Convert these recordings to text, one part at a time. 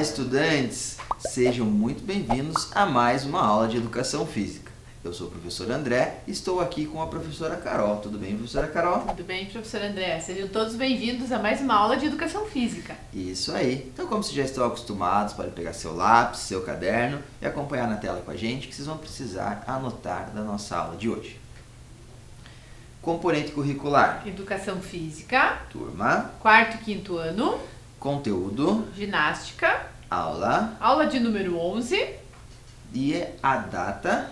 estudantes! Sejam muito bem-vindos a mais uma aula de Educação Física. Eu sou o professor André e estou aqui com a professora Carol. Tudo bem, professora Carol? Tudo bem, professor André. Sejam todos bem-vindos a mais uma aula de Educação Física. Isso aí. Então, como vocês já estão acostumados, pode pegar seu lápis, seu caderno e acompanhar na tela com a gente, que vocês vão precisar anotar da nossa aula de hoje. Componente curricular. Educação Física. Turma. Quarto e quinto ano. Conteúdo. Ginástica. Aula. Aula de número 11. E a data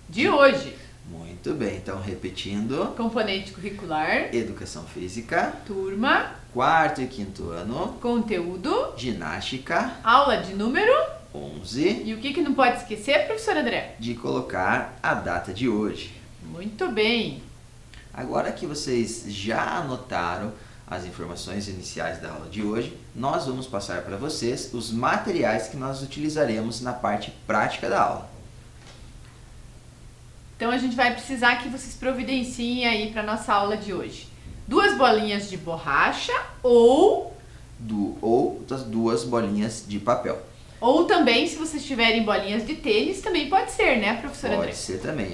de hoje. Muito bem, então repetindo. Componente curricular. Educação Física. Turma. Quarto e quinto ano. Conteúdo. Ginástica. Aula de número 11. E o que não pode esquecer, professor André? De colocar a data de hoje. Muito bem. Agora que vocês já anotaram as informações iniciais da aula de hoje, nós vamos passar para vocês os materiais que nós utilizaremos na parte prática da aula. Então a gente vai precisar que vocês providenciem aí para nossa aula de hoje 2 bolinhas de borracha ou das 2 bolinhas de papel. Ou também, se vocês tiverem bolinhas de tênis, também pode ser, né, professor André? Pode ser também,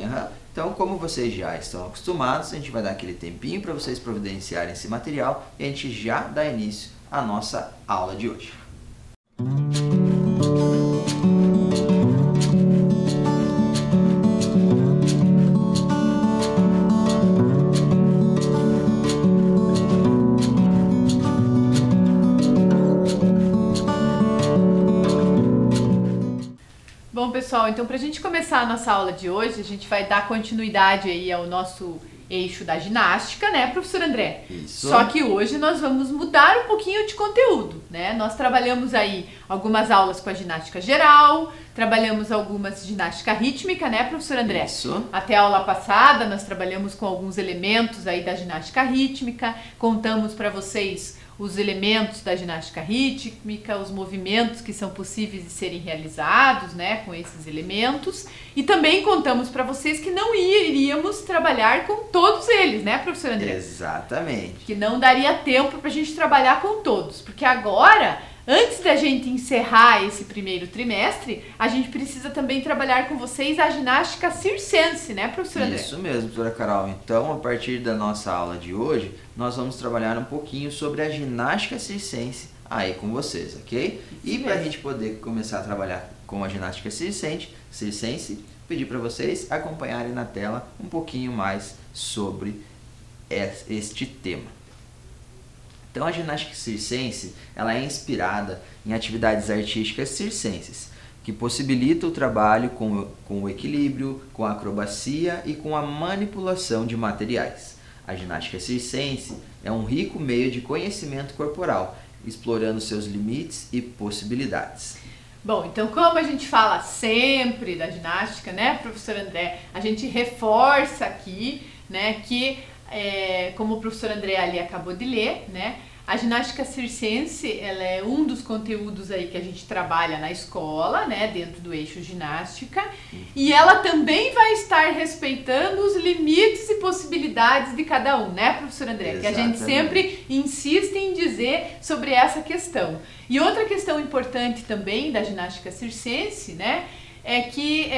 Então, como vocês já estão acostumados, a gente vai dar aquele tempinho para vocês providenciarem esse material e a gente já dá início à nossa aula de hoje. Bom, pessoal, então para a gente começar a nossa aula de hoje, a gente vai dar continuidade aí ao nosso eixo da ginástica, né, professor André? Isso. Só que hoje nós vamos mudar um pouquinho de conteúdo, né? Nós trabalhamos aí algumas aulas com a ginástica geral, trabalhamos algumas ginástica rítmica, né, professor André? Isso. Até a aula passada nós trabalhamos com alguns elementos aí da ginástica rítmica, contamos para vocês os elementos da ginástica rítmica, os movimentos que são possíveis de serem realizados, né, com esses elementos. E também contamos para vocês que não iríamos trabalhar com todos eles, né, professor André? Exatamente. Que não daria tempo para a gente trabalhar com todos, porque agora, antes da gente encerrar esse primeiro trimestre, a gente precisa também trabalhar com vocês a ginástica circense, né, professor André? Isso mesmo, professora Carol. Então, a partir da nossa aula de hoje, nós vamos trabalhar um pouquinho sobre a ginástica circense aí com vocês, ok? E para a gente poder começar a trabalhar com a ginástica circense, pedir para vocês acompanharem na tela um pouquinho mais sobre este tema. Então, a ginástica circense, ela é inspirada em atividades artísticas circenses, que possibilitam o trabalho com o equilíbrio, com a acrobacia e com a manipulação de materiais. A ginástica circense é um rico meio de conhecimento corporal, explorando seus limites e possibilidades. Bom, então como a gente fala sempre da ginástica, né, professor André, a gente reforça aqui, né, que como o professor André ali acabou de ler, né, a ginástica circense, ela é um dos conteúdos aí que a gente trabalha na escola, né, dentro do eixo ginástica, e ela também vai estar respeitando os limites e possibilidades de cada um, né, professor André? Exatamente. Que a gente sempre insiste em dizer sobre essa questão. E outra questão importante também da ginástica circense, né, é que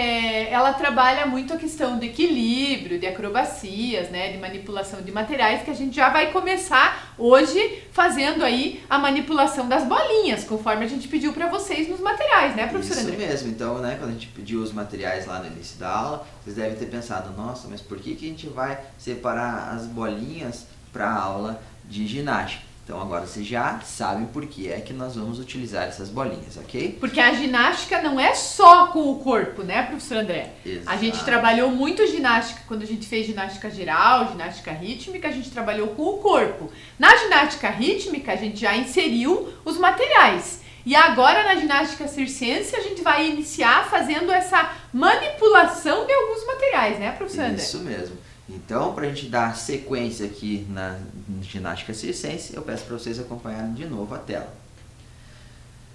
ela trabalha muito a questão do equilíbrio, de acrobacias, né, de manipulação de materiais, que a gente já vai começar hoje fazendo aí a manipulação das bolinhas, conforme a gente pediu para vocês nos materiais, né, professor André? Isso mesmo. Então, né, quando a gente pediu os materiais lá no início da aula, vocês devem ter pensado, nossa, mas por que a gente vai separar as bolinhas para a aula de ginástica? Então agora vocês já sabem por que é que nós vamos utilizar essas bolinhas, ok? Porque a ginástica não é só com o corpo, né, professor André? Exato. A gente trabalhou muito ginástica, quando a gente fez ginástica geral, ginástica rítmica, a gente trabalhou com o corpo. Na ginástica rítmica, a gente já inseriu os materiais. E agora na ginástica circense, a gente vai iniciar fazendo essa manipulação de alguns materiais, né, professor André? Isso mesmo. Então, para a gente dar sequência aqui na ginástica circense, eu peço para vocês acompanharem de novo a tela.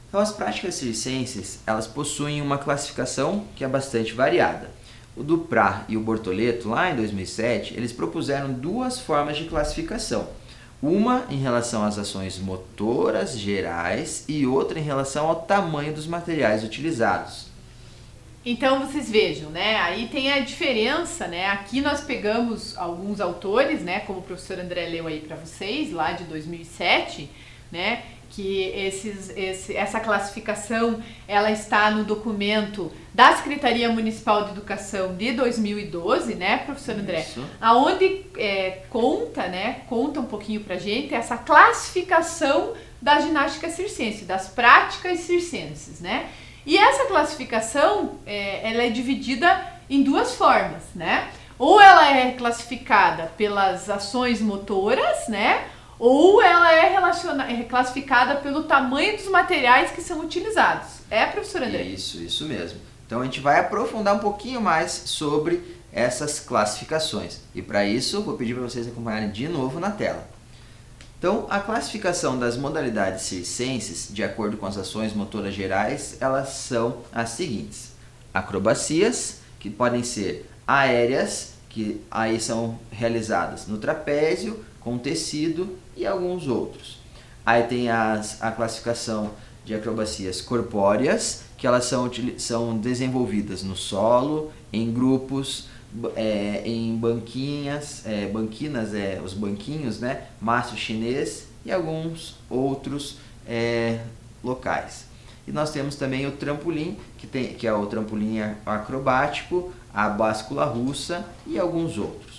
Então, as práticas circenses, elas possuem uma classificação que é bastante variada. O Duprá e o Bortoleto, lá em 2007, eles propuseram 2 formas de classificação. Uma em relação às ações motoras gerais e outra em relação ao tamanho dos materiais utilizados. Então vocês vejam, né? Aí tem a diferença, né? Aqui nós pegamos alguns autores, né? Como o professor André leu aí para vocês, lá de 2007, né? Que essa classificação ela está no documento da Secretaria Municipal de Educação de 2012, né, professor André? Isso. Aonde conta um pouquinho pra gente essa classificação da ginástica circense, das práticas circenses, né? E essa classificação, ela é dividida em duas formas, né? Ou ela é classificada pelas ações motoras, né? Ou ela é classificada pelo tamanho dos materiais que são utilizados. É, professor André? Isso mesmo. Então a gente vai aprofundar um pouquinho mais sobre essas classificações. E para isso, vou pedir para vocês acompanharem de novo na tela. Então, a classificação das modalidades circenses, de acordo com as ações motoras gerais, elas são as seguintes. Acrobacias, que podem ser aéreas, que aí são realizadas no trapézio, com tecido e alguns outros. Aí tem a classificação de acrobacias corpóreas, que elas são desenvolvidas no solo, em grupos, em banquinas, os banquinhos, né, maço chinês e alguns outros locais. E nós temos também o trampolim, que é o trampolim acrobático, a báscula russa e alguns outros.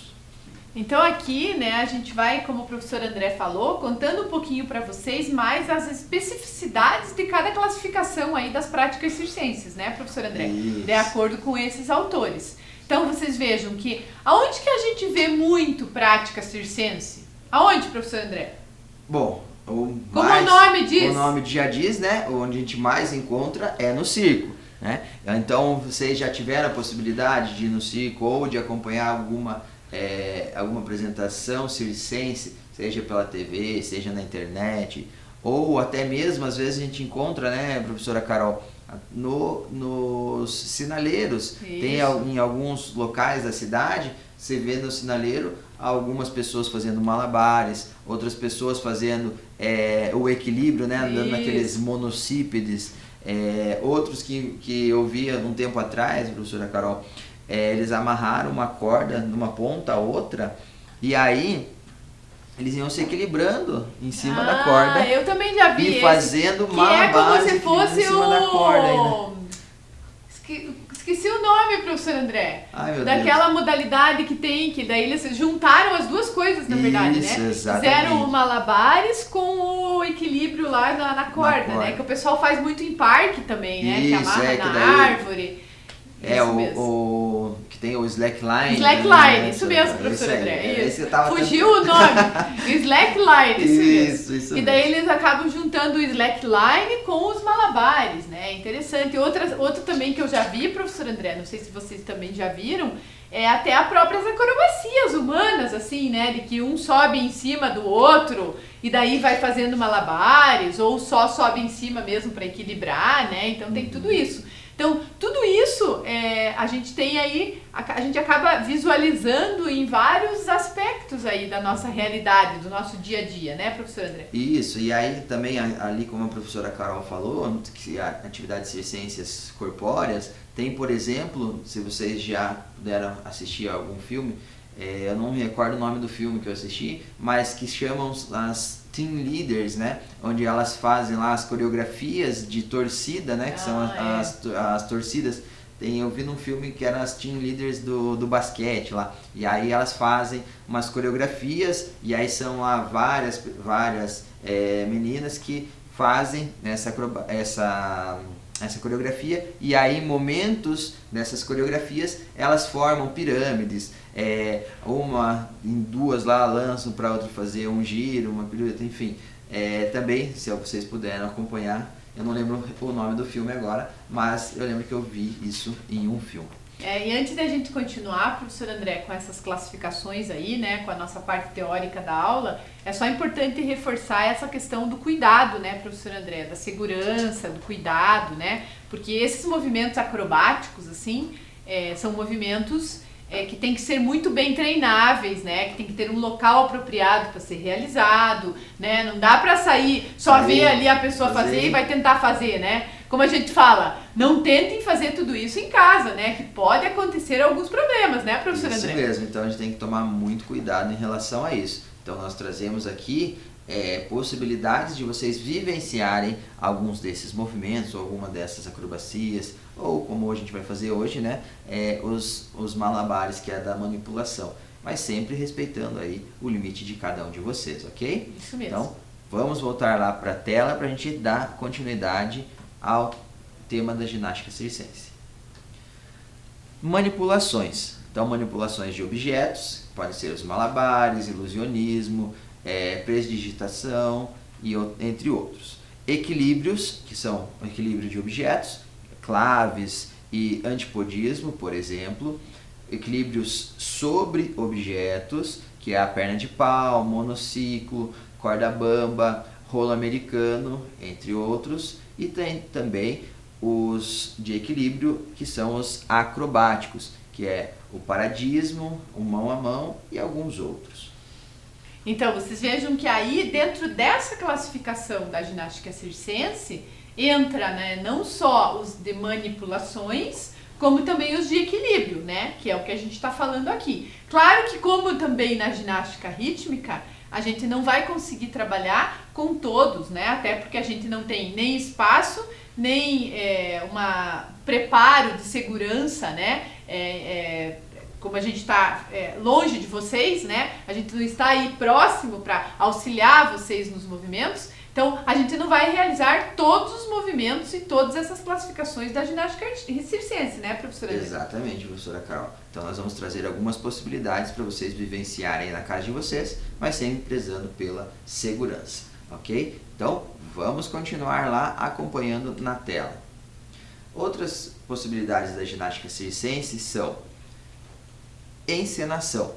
Então aqui, né, a gente vai, como o professor André falou, contando um pouquinho para vocês mais as especificidades de cada classificação aí das práticas circenses, né, professor André? Isso. De acordo com esses autores. Então vocês vejam que, aonde que a gente vê muito prática circense? Aonde, professor André? Bom, como o nome diz? O nome já diz, né, onde a gente mais encontra é no circo, né? Então vocês já tiveram a possibilidade de ir no circo ou de acompanhar alguma apresentação circense, seja pela TV, seja na internet, ou até mesmo, às vezes a gente encontra, né, professora Carol, nos sinaleiros. Isso. Tem em alguns locais da cidade, você vê no sinaleiro algumas pessoas fazendo malabares, outras pessoas fazendo o equilíbrio, né, andando naqueles monocípedes, outros que eu via um tempo atrás, professora Carol, eles amarraram uma corda de uma ponta a outra e aí eles iam se equilibrando em cima da corda. Eu também já vi. E fazendo malabares. Que é como se fosse em cima da corda ainda. Esqueci o nome, professor André. Ai, meu Daquela Deus. modalidade que tem, que daí eles juntaram as duas coisas, na verdade, Isso, né? exatamente. Fizeram o malabares com o equilíbrio lá na corda, né? Que o pessoal faz muito em parque também, né? Que amarra na árvore. Que tem o slackline. Slackline, isso mesmo, professor André. Isso. Fugiu o nome. Slackline, isso mesmo. Isso E daí eles acabam juntando o slackline com os malabares, né? Interessante. Outro também que eu já vi, professor André, não sei se vocês também já viram, é até as próprias acrobacias humanas, assim, né? De que um sobe em cima do outro e daí vai fazendo malabares, ou só sobe em cima mesmo para equilibrar, né? Então tem tudo isso. Então, tudo isso a gente tem aí, a gente acaba visualizando em vários aspectos aí da nossa realidade, do nosso dia a dia, né, professor André? Isso, e aí também ali como a professora Carol falou, que a atividades circenses corpóreas, tem, por exemplo, se vocês já puderam assistir a algum filme, eu não me recordo o nome do filme que eu assisti, mas que chamam as team leaders, né? Onde elas fazem lá as coreografias de torcida, né? Que são as torcidas. Eu vi num filme que eram as team leaders do basquete lá. E aí elas fazem umas coreografias e aí são lá várias meninas que fazem essa coreografia, e aí em momentos dessas coreografias elas formam pirâmides, uma em duas lá lançam para outra fazer um giro, uma pirueta, enfim. Também, se vocês puderem acompanhar, eu não lembro o nome do filme agora, mas eu lembro que eu vi isso em um filme. E antes da gente continuar, professor André, com essas classificações aí, né, com a nossa parte teórica da aula, é só importante reforçar essa questão do cuidado, né, professor André, da segurança, do cuidado, né, porque esses movimentos acrobáticos, assim, são movimentos que tem que ser muito bem treináveis, né? Que tem que ter um local apropriado para ser realizado, né? Não dá para sair, só ver ali a pessoa fazer e vai tentar fazer, né? Como a gente fala, não tentem fazer tudo isso em casa, né? Que pode acontecer alguns problemas, né, professor André? Isso mesmo, então a gente tem que tomar muito cuidado em relação a isso. Então nós trazemos aqui possibilidades de vocês vivenciarem alguns desses movimentos, ou alguma dessas acrobacias, ou como a gente vai fazer hoje, né, os malabares, que é da manipulação, mas sempre respeitando aí o limite de cada um de vocês, ok? Isso mesmo. Então vamos voltar lá para a tela para a gente dar continuidade ao tema da ginástica circense. Manipulações. Então, manipulações de objetos, podem ser os malabares, ilusionismo, prestidigitação e entre outros. Equilíbrios, que são o equilíbrio de objetos, claves e antipodismo, por exemplo. Equilíbrios sobre objetos, que é a perna de pau, monociclo, corda bamba, rolo americano, entre outros. E tem também os de equilíbrio, que são os acrobáticos, que é o paradismo, o mão a mão e alguns outros. Então, vocês vejam que aí, dentro dessa classificação da ginástica circense, entra, né, não só os de manipulações, como também os de equilíbrio, né, que é o que a gente está falando aqui. Claro que, como também na ginástica rítmica, a gente não vai conseguir trabalhar com todos, né, até porque a gente não tem nem espaço, nem preparo de segurança, né, como a gente está longe de vocês, né? A gente não está aí próximo para auxiliar vocês nos movimentos, então a gente não vai realizar todos os movimentos e todas essas classificações da ginástica circense, né, professora? Exatamente, professora Carol. Então nós vamos trazer algumas possibilidades para vocês vivenciarem na casa de vocês, mas sempre prezando pela segurança, ok? Então vamos continuar lá acompanhando na tela. Outras possibilidades da ginástica circense são encenação,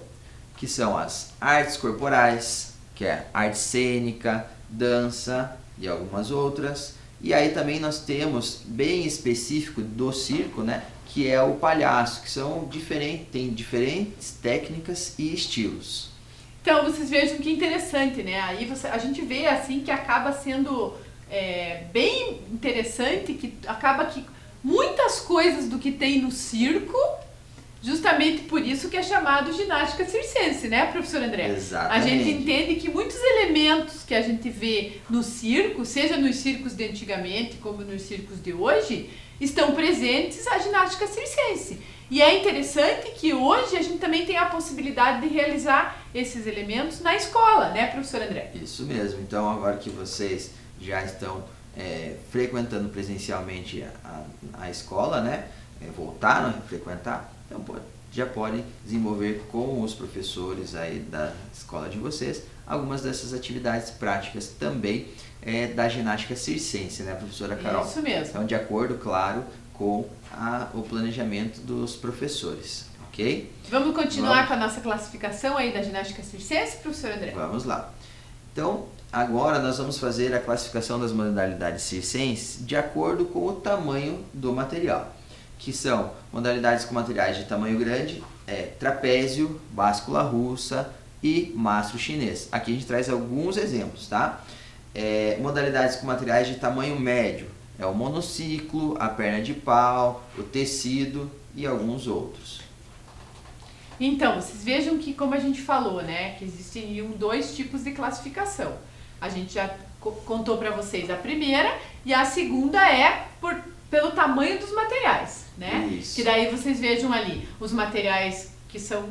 que são as artes corporais, que é arte cênica, dança e algumas outras. E aí também nós temos, bem específico do circo, né, que é o palhaço, que são tem diferentes técnicas e estilos. Então vocês vejam que interessante, né? Aí a gente vê assim que acaba sendo bem interessante, que acaba que muitas coisas do que tem no circo, justamente por isso que é chamado ginástica circense, né, professor André? Exatamente. A gente entende que muitos elementos que a gente vê no circo, seja nos circos de antigamente como nos circos de hoje, estão presentes a ginástica circense. E é interessante que hoje a gente também tem a possibilidade de realizar esses elementos na escola, né, professor André? Isso mesmo. Então, agora que vocês já estão frequentando presencialmente a escola, né, voltaram a frequentar, então já podem desenvolver com os professores aí da escola de vocês algumas dessas atividades práticas também da ginástica circense, né, professora Carol? Isso mesmo. Então, de acordo, claro, com o planejamento dos professores, ok? Vamos continuar com a nossa classificação aí da ginástica circense, professor André? Vamos lá. Então, agora nós vamos fazer a classificação das modalidades circenses de acordo com o tamanho do material, que são modalidades com materiais de tamanho grande, trapézio, báscula russa e mastro chinês. Aqui a gente traz alguns exemplos, tá? Modalidades com materiais de tamanho médio, o monociclo, a perna de pau, o tecido e alguns outros. Então, vocês vejam que, como a gente falou, né, que existem dois tipos de classificação. A gente já contou para vocês a primeira, e a segunda pelo tamanho dos materiais, né? Isso. Que daí vocês vejam ali os materiais que são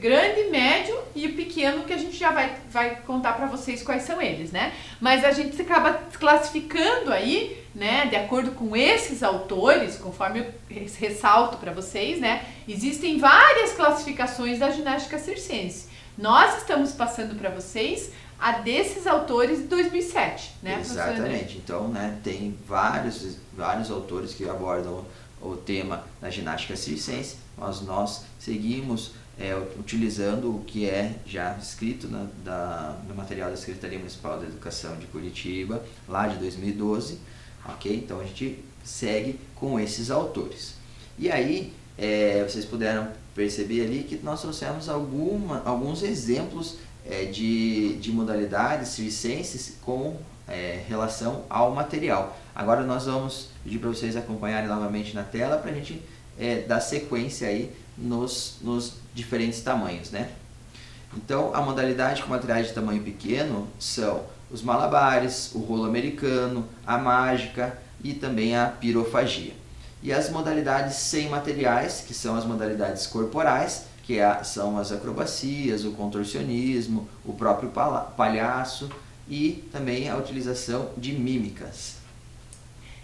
grande, médio e o pequeno, que a gente já vai contar para vocês quais são eles, né? Mas a gente acaba classificando aí, né, de acordo com esses autores, conforme eu ressalto para vocês, né? Existem várias classificações da ginástica circense. Nós estamos passando para vocês a desses autores de 2007, né? Exatamente. Então, né, tem vários autores que abordam o tema da ginástica circense, mas nós seguimos utilizando o que é já escrito no material da Secretaria Municipal da Educação de Curitiba, lá de 2012, ok? Então a gente segue com esses autores. E aí, vocês puderam perceber ali que nós trouxemos alguns exemplos de modalidades circenses com relação ao material. Agora nós vamos pedir para vocês acompanharem novamente na tela para a gente dar sequência aí nos diferentes tamanhos, né? Então, a modalidade com materiais de tamanho pequeno são os malabares, o rolo americano, a mágica e também a pirofagia. E as modalidades sem materiais, que são as modalidades corporais, que são as acrobacias, o contorcionismo, o próprio palhaço e também a utilização de mímicas.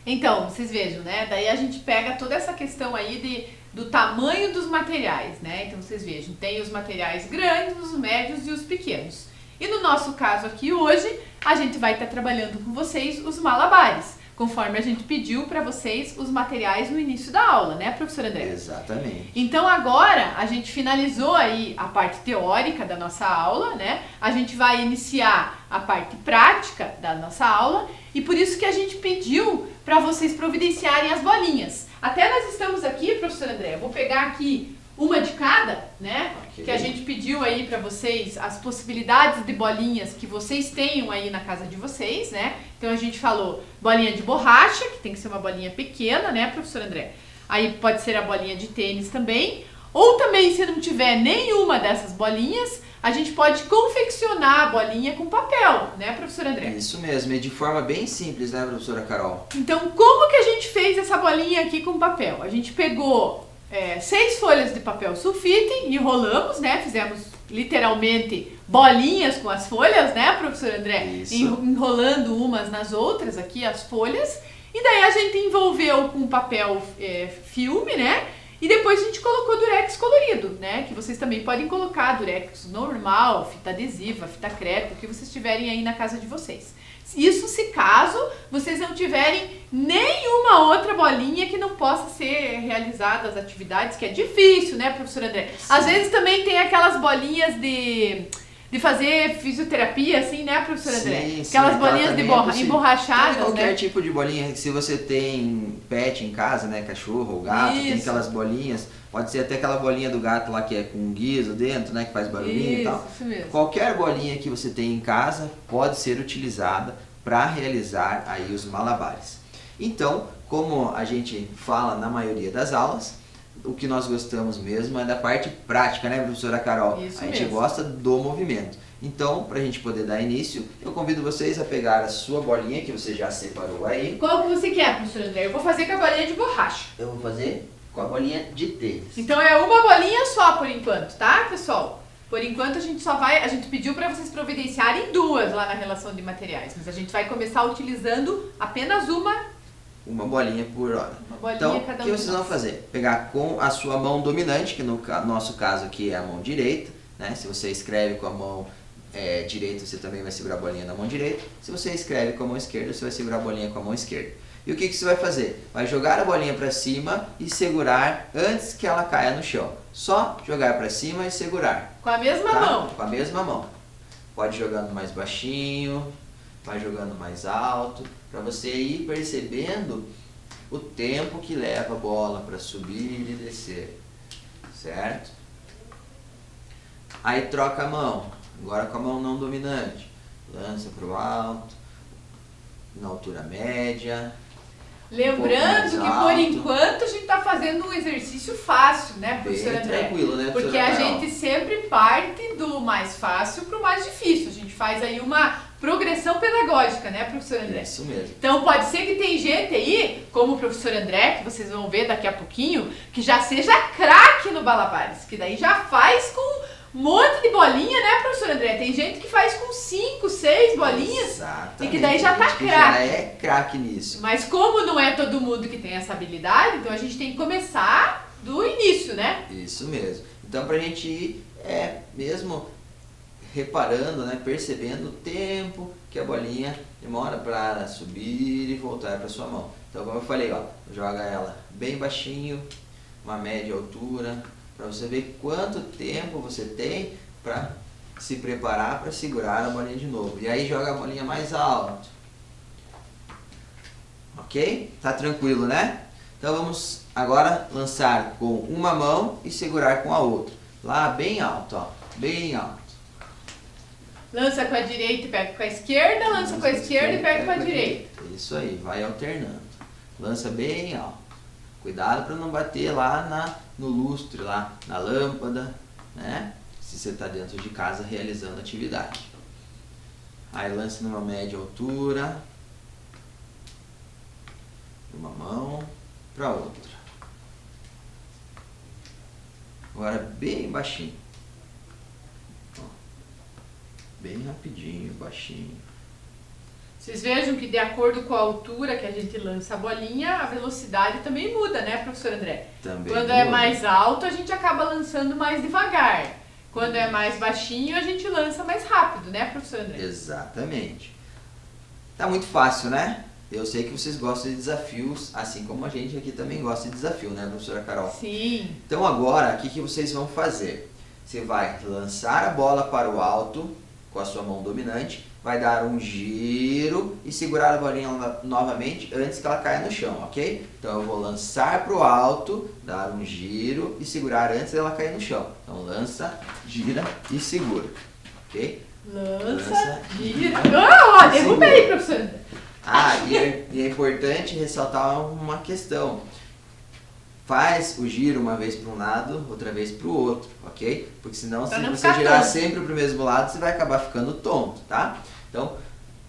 Então, vocês vejam, né? Daí a gente pega toda essa questão aí do tamanho dos materiais, né? Então vocês vejam, tem os materiais grandes, os médios e os pequenos. E no nosso caso aqui hoje, a gente vai estar trabalhando com vocês os malabares, conforme a gente pediu para vocês os materiais no início da aula, né, professor André? Exatamente. Então agora a gente finalizou aí a parte teórica da nossa aula, né? A gente vai iniciar a parte prática da nossa aula e por isso que a gente pediu para vocês providenciarem as bolinhas. Até nós estamos aqui, professor André, vou pegar aqui uma de cada, né? Okay. Que a gente pediu aí para vocês as possibilidades de bolinhas que vocês tenham aí na casa de vocês, né? Então a gente falou bolinha de borracha, que tem que ser uma bolinha pequena, né, professor André? Aí pode ser a bolinha de tênis também. Ou também, se não tiver nenhuma dessas bolinhas, a gente pode confeccionar a bolinha com papel, né, professor André? Isso mesmo, e de forma bem simples, né, professora Carol? Então, como que a gente fez essa bolinha aqui com papel? A gente pegou 6 folhas de papel sulfite, enrolamos, né, fizemos literalmente bolinhas com as folhas, né, professor André? Isso. Enrolando umas nas outras aqui as folhas, e daí a gente envolveu com papel filme, né? E depois a gente colocou durex colorido, né? Que vocês também podem colocar durex normal, fita adesiva, fita crepe, o que vocês tiverem aí na casa de vocês. Isso se caso vocês não tiverem nenhuma outra bolinha que não possa ser realizada as atividades, que é difícil, né, professor André? Sim. Às vezes também tem aquelas bolinhas de fazer fisioterapia, assim, né, professor André? Sim, aquelas bolinhas emborrachadas, né? Qualquer tipo de bolinha, se você tem pet em casa, né, cachorro ou gato, tem aquelas bolinhas, pode ser até aquela bolinha do gato lá que é com guiso dentro, né, que faz barulhinho e tal. Isso mesmo. Qualquer bolinha que você tem em casa pode ser utilizada para realizar aí os malabares. Então, como a gente fala na maioria das aulas, o que nós gostamos mesmo é da parte prática, né, professora Carol? Isso a gente mesmo. gosta do movimento. Então, para a gente poder dar início, eu convido vocês a pegar a sua bolinha que você já separou aí. Qual que você quer, professor André? Eu vou fazer com a bolinha de borracha. Eu vou fazer com a bolinha de tênis. Então é uma bolinha só por enquanto, tá, pessoal? Por enquanto a gente pediu para vocês providenciarem 2 lá na relação de materiais, mas a gente vai começar utilizando apenas uma bolinha por hora. Uma bolinha então, cada o que vocês vão fazer? Pegar com a sua mão dominante, que no nosso caso aqui é a mão direita, né? Se você escreve com a mão direita, você também vai segurar a bolinha na mão direita. Se você escreve com a mão esquerda, você vai segurar a bolinha com a mão esquerda. E o que você vai fazer? Vai jogar a bolinha para cima e segurar antes que ela caia no chão. Só jogar para cima e segurar. Com a mesma mão? Com a mesma mão. Pode ir jogando mais baixinho, vai jogando mais alto, para você ir percebendo o tempo que leva a bola para subir e descer, certo? Aí troca a mão, agora com a mão não dominante, lança para o alto, na altura média. Lembrando que por enquanto a gente está fazendo um exercício fácil, né, professor André? Tranquilo, né, porque a gente sempre parte do mais fácil para o mais difícil. A gente faz aí uma progressão pedagógica, né, professor André? Isso mesmo. Então pode ser que tem gente aí, como o professor André, que vocês vão ver daqui a pouquinho, que já seja craque no malabares, que daí já faz com um monte de bolinha, né, professor André? Tem gente que faz com 5, 6 bolinhas. Exatamente. E que daí já tá craque. Já é craque nisso. Mas como não é todo mundo que tem essa habilidade, então a gente tem que começar do início, né? Isso mesmo. Então pra gente ir mesmo reparando, né, percebendo o tempo que a bolinha demora para subir e voltar para sua mão. Então, como eu falei, ó, joga ela bem baixinho, uma média altura, para você ver quanto tempo você tem para se preparar para segurar a bolinha de novo. E aí joga a bolinha mais alto. Ok? Tá tranquilo, né? Então vamos agora lançar com uma mão e segurar com a outra. Lá bem alto, ó, bem alto. Lança com a direita e pega com a esquerda, lança com a esquerda e pega com a direita. Isso aí, vai alternando. Lança bem alto. Cuidado para não bater lá no lustre, lá na lâmpada, né? Se você está dentro de casa realizando atividade. Aí lance numa média altura, de uma mão para outra. Agora bem baixinho. Ó, bem rapidinho, baixinho. Vocês vejam que de acordo com a altura que a gente lança a bolinha, a velocidade também muda, né, professor André? Também Quando muda. é mais alto, a gente acaba lançando mais devagar. Quando é mais baixinho, a gente lança mais rápido, né, professor André? Exatamente. Tá muito fácil, né? Eu sei que vocês gostam de desafios, assim como a gente aqui também gosta de desafio, né, professora Carol? Sim. Então agora, o que vocês vão fazer? Você vai lançar a bola para o alto com a sua mão dominante, vai dar um giro e segurar a bolinha novamente antes que ela caia no chão, ok? Então eu vou lançar para o alto, dar um giro e segurar antes dela cair no chão. Então lança, gira e segura, ok? Lança, gira... Ah, ó, derrubei, professor. E é importante ressaltar uma questão. Faz o giro uma vez para um lado, outra vez para o outro, ok? Porque senão, se você girar sempre para o mesmo lado, você vai acabar ficando tonto, tá? Então,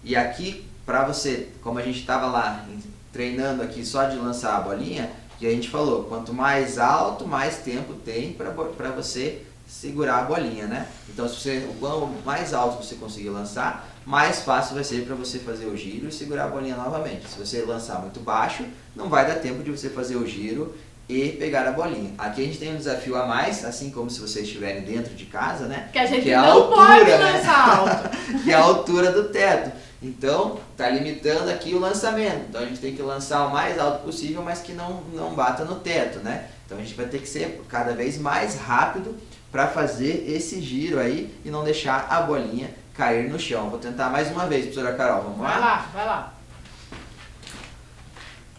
e aqui, para você, como a gente estava lá treinando aqui só de lançar a bolinha, que a gente falou, quanto mais alto, mais tempo tem para você segurar a bolinha, né? Então, o quanto mais alto você conseguir lançar, mais fácil vai ser para você fazer o giro e segurar a bolinha novamente. Se você lançar muito baixo, não vai dar tempo de você fazer o giro e pegar a bolinha. Aqui a gente tem um desafio a mais, assim como se vocês estiverem dentro de casa, né? Que a gente é a não altura, pode né? lançar alto. Que é a altura do teto. Então, tá limitando aqui o lançamento. Então a gente tem que lançar o mais alto possível, mas que não bata no teto, né? Então a gente vai ter que ser cada vez mais rápido para fazer esse giro aí e não deixar a bolinha cair no chão. Vou tentar mais uma vez, professora Carol. Vamos lá? Vai lá, vai lá.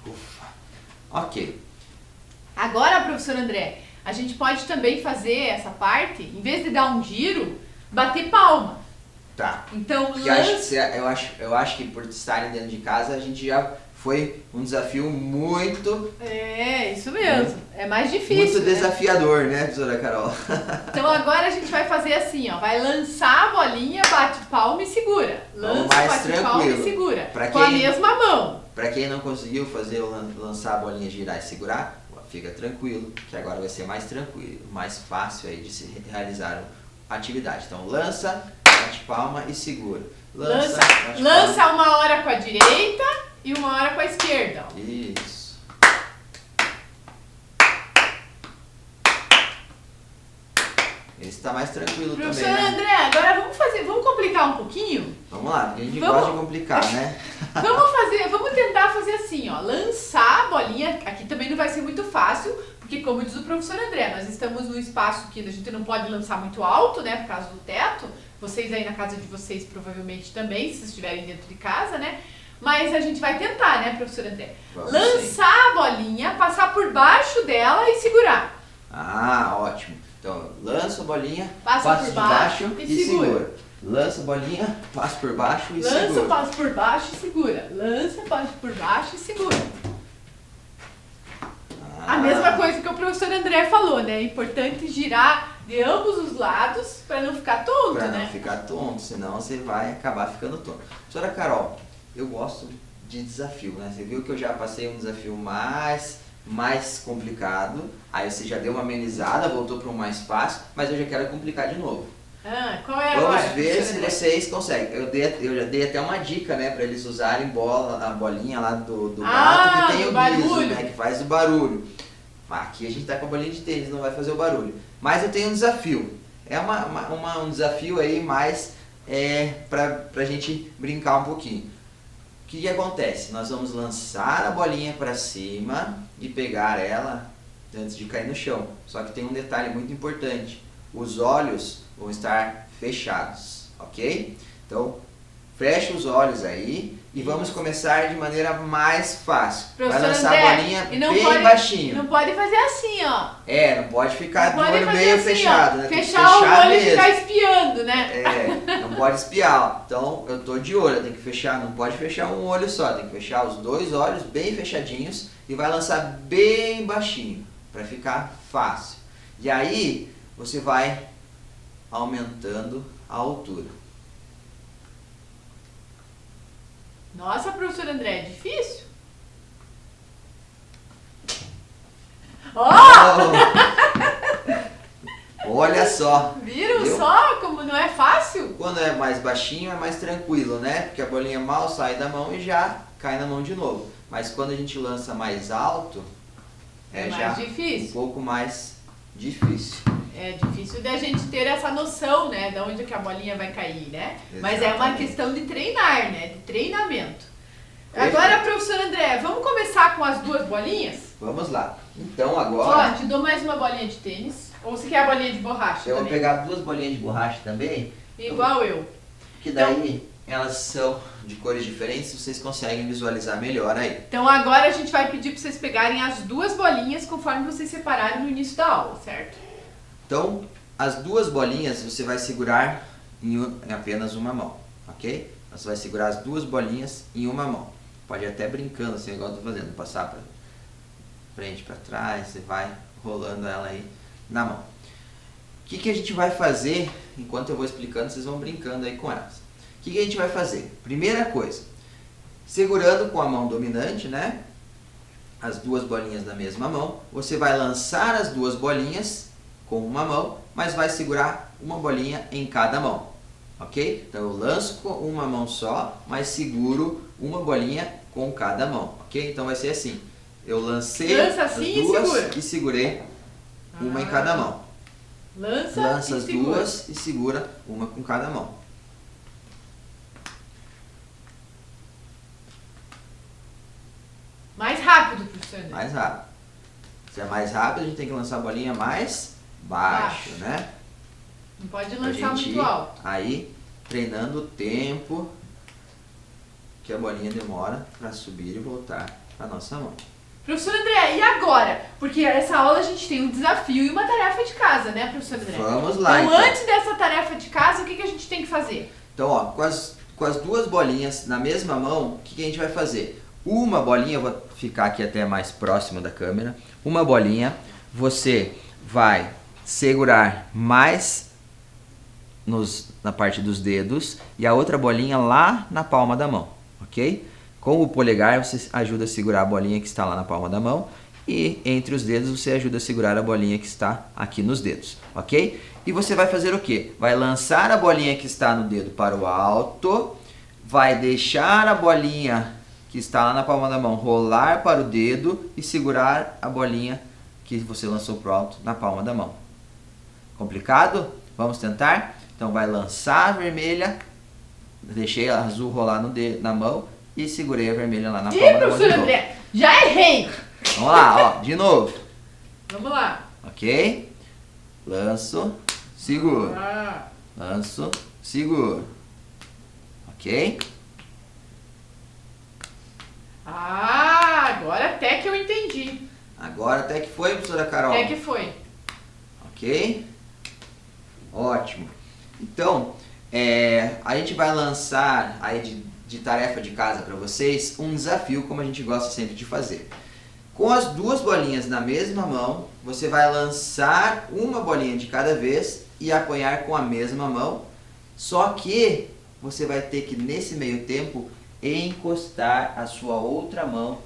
Ufa. Ok. Agora, professor André, a gente pode também fazer essa parte, em vez de dar um giro, bater palma. Tá. Então, eu acho que por estarem dentro de casa, a gente já foi um desafio muito... É, isso mesmo. É mais difícil, muito né? desafiador, né, professora Carol? Então agora a gente vai fazer assim, ó. Vai lançar a bolinha, bate palma e segura. Lança, mais bate tranquilo. palma e segura. Pra com a mesma mão. Para quem não conseguiu fazer lançar a bolinha, girar e segurar, fica tranquilo, que agora vai ser mais tranquilo, mais fácil aí de se realizar a atividade. Então lança, bate palma e segura. Lança uma hora com a direita e uma hora com a esquerda. Ó. Isso. Esse tá mais tranquilo também, Professor né? André, agora vamos complicar um pouquinho? Vamos lá, porque a gente gosta de complicar, né? Vamos tentar fazer assim, ó. Lançar a bolinha, aqui também não vai ser muito fácil, porque como diz o professor André, nós estamos num espaço que a gente não pode lançar muito alto, né, por causa do teto. Vocês aí na casa de vocês provavelmente também, se estiverem dentro de casa, né? Mas a gente vai tentar, né, professor André? Lançar a bolinha, passar por baixo dela e segurar. Ah, ótimo. Então, lança a bolinha, passa por baixo e segura. Lança a bolinha, passa por baixo e segura. Lança, passa por baixo e segura. Lança, passa por baixo e segura. A mesma coisa que o professor André falou, né? É importante girar de ambos os lados para não ficar tonto, pra né? Não ficar tonto, senão você vai acabar ficando tonto. Professora Carol, eu gosto de desafio, né? Você viu que eu já passei um desafio mais complicado, aí você já deu uma amenizada, voltou para um mais fácil, mas eu já quero complicar de novo. Qual é agora? Vamos ver se vocês conseguem. Eu já dei até uma dica, né, para eles usarem a bolinha lá do gato que tem o guiso, né, que faz o barulho. Aqui a gente tá com a bolinha de tênis, não vai fazer o barulho. Mas eu tenho um desafio. É um desafio aí mais pra gente brincar um pouquinho. O que acontece? Nós vamos lançar a bolinha para cima e pegar ela antes de cair no chão. Só que tem um detalhe muito importante. Os olhos vão estar fechados, ok? Então, Fecha os olhos aí e vamos começar de maneira mais fácil. Professor Vai lançar André, a bolinha bem baixinho. Não pode fazer assim, ó. Não pode ficar não de olho meio assim, fechado, né? Fechar o olho e ficar espiando, né? Não pode espiar. Então eu tô de olho, tem que fechar, não pode fechar um olho só, tem que fechar os dois olhos bem fechadinhos e vai lançar bem baixinho, para ficar fácil. E aí você vai aumentando a altura. Nossa, professor André, é difícil? Olha só. Viram só como não é fácil? Quando é mais baixinho é mais tranquilo, né? Porque a bolinha mal sai da mão e já cai na mão de novo. Mas quando a gente lança mais alto, é mais já difícil. Um pouco mais difícil. É difícil da gente ter essa noção, né? De onde que a bolinha vai cair, né? Exatamente. Mas é uma questão de treinar, né? De treinamento. Agora, professor André, vamos começar com as duas bolinhas? Vamos lá. Então agora... Ó, te dou mais uma bolinha de tênis. Ou você quer a bolinha de borracha Eu também? vou pegar duas bolinhas de borracha também. Igual eu. Que daí elas são de cores diferentes, vocês conseguem visualizar melhor aí. Então agora a gente vai pedir para vocês pegarem as duas bolinhas conforme vocês separaram no início da aula, certo? Então, as duas bolinhas você vai segurar em apenas uma mão, ok? Você vai segurar as duas bolinhas em uma mão. Pode ir até brincando, assim, igual eu tô fazendo. Passar para frente, para trás, você vai rolando ela aí na mão. O que a gente vai fazer, enquanto eu vou explicando, vocês vão brincando aí com elas. O que a gente vai fazer? Primeira coisa, segurando com a mão dominante, né? As duas bolinhas na mesma mão, você vai lançar as duas bolinhas com uma mão, mas vai segurar uma bolinha em cada mão, ok? Então eu lanço com uma mão só, mas seguro uma bolinha com cada mão, ok? Então vai ser assim, eu lancei as duas e segurei uma em cada mão. Lança as duas e segura uma com cada mão. Mais rápido, professor André. Mais rápido. Se é mais rápido, a gente tem que lançar a bolinha mais baixo, né? Não pode lançar muito alto. Aí, treinando o tempo que a bolinha demora para subir e voltar para nossa mão. Professor André, e agora? Porque essa aula a gente tem um desafio e uma tarefa de casa, né, professor André? Vamos lá, então. Antes dessa tarefa de casa, o que a gente tem que fazer? Então, ó, com as duas bolinhas na mesma mão, o que a gente vai fazer? Uma bolinha, eu vou ficar aqui até mais próximo da câmera. Uma bolinha, você vai segurar mais na parte dos dedos e a outra bolinha lá na palma da mão, ok? Com o polegar você ajuda a segurar a bolinha que está lá na palma da mão e entre os dedos você ajuda a segurar a bolinha que está aqui nos dedos, ok? E você vai fazer o quê? Vai lançar a bolinha que está no dedo para o alto, vai deixar a bolinha que está lá na palma da mão rolar para o dedo e segurar a bolinha que você lançou para o alto na palma da mão. Complicado? Vamos tentar? Então vai lançar a vermelha, deixei a azul rolar na mão e segurei a vermelha lá na palma da mão. Professor André, já errei! Vamos lá, ó, de novo. Vamos lá. Ok? Lanço, seguro. Lanço, seguro. Ok? Agora até que eu entendi. Agora até que foi, professora Carol? Até que foi. Ok? Ótimo. Então, a gente vai lançar aí de tarefa de casa para vocês um desafio, como a gente gosta sempre de fazer. Com as duas bolinhas na mesma mão, você vai lançar uma bolinha de cada vez e apanhar com a mesma mão, só que você vai ter que, nesse meio tempo, encostar a sua outra mão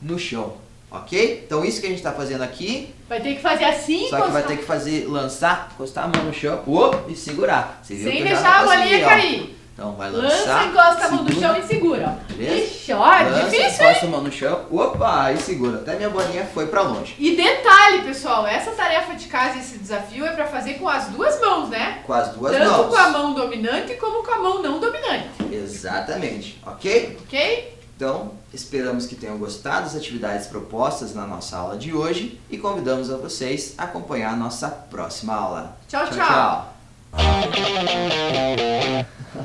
no chão, ok? Então isso que a gente está fazendo aqui... Vai ter que fazer assim, só que vai ter que fazer, lançar, encostar a mão no chão e segurar. Você viu sem que eu já deixar a consegui, bolinha ó. cair. Então vai lançar, lança, encosta a mão no chão e segura. Ixi, ó, difícil, encosta a mão no chão, e segura. Até minha bolinha foi pra longe. E detalhe, pessoal, essa tarefa de casa, esse desafio é pra fazer com as duas mãos, né? Com as duas mãos. Tanto com a mão dominante como com a mão não dominante. Exatamente, ok? Ok? Então, esperamos que tenham gostado das atividades propostas na nossa aula de hoje e convidamos a vocês a acompanhar a nossa próxima aula. Tchau, tchau. Tchau.